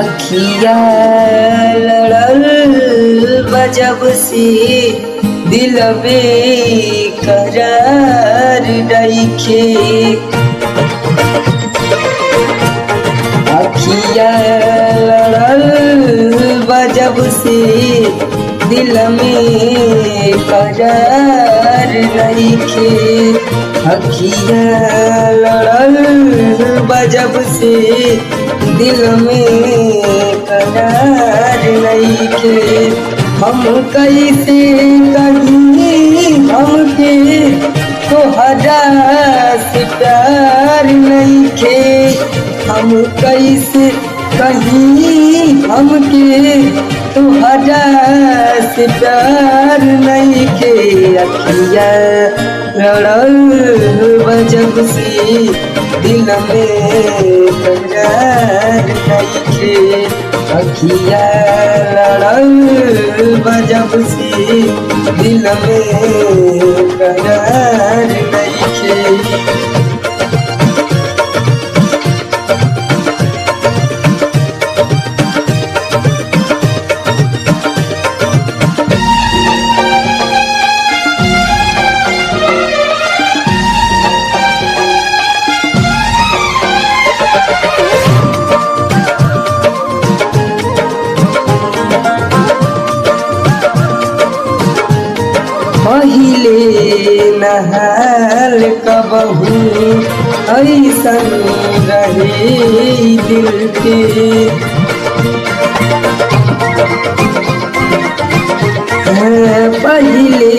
अखिया लड़ल बजब से दिल बेकरार रखे। अखिया लड़ल बजब से दिल में करार रखे। अखिया लड़ल बजब से दिल में करार रखे। हम कैसे कहीं हमके तोहरा से प्यार नइखे। हम कैसे कहीं हमके तोहरा से प्यार नइखे। अखिया लड़ल बजब से दिल में करार नइखे। अखिया लड़ल बजब से दिल में करार नइखे। पहिले नहाल कबहू ऐसन रहे दिल के। पहिले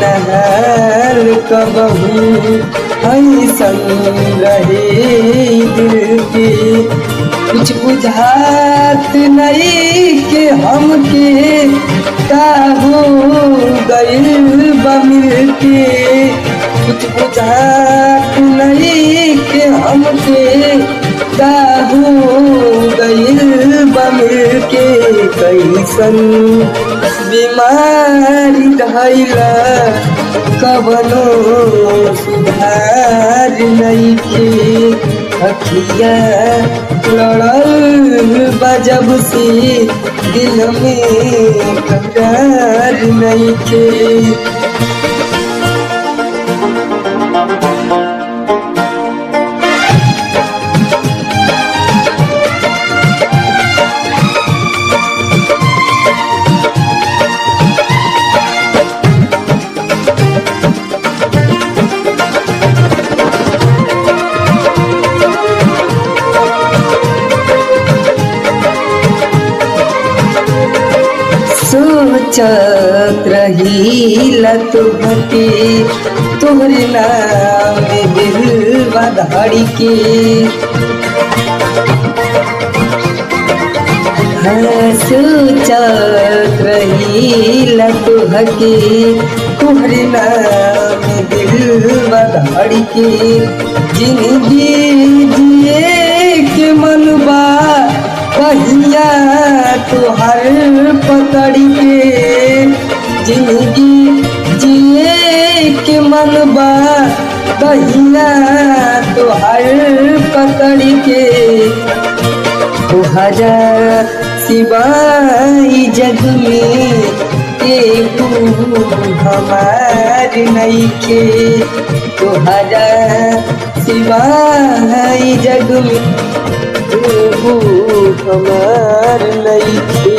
नहाल कबहू ऐसन रहे दिल के। कुछ बुझात नहीं के हमके का हो गइल बा मिलके। कुछ बुझात नहीं के हमके का हो गइल बा मिलके। कैसन बीमारी धइला कवनो सुधार नइखे। अखिया लड़ल बजब से दिल में करार नइखे। सोचत रहीला तुहके तोहरे नाम दिलवा धड़ी के। सोचत रहीला तुहके तोहरे नाम दिलवा धड़ी के। जिंदगी जिए के मनबा कहिया तोहर पकड़ के। जिंदगी जिए के मनबा कहिया तोहर पकड़ के। तोहरा सिवाय जग में केहू हमार नइखे। तोहरा सिवाय जग में हमार नइखे।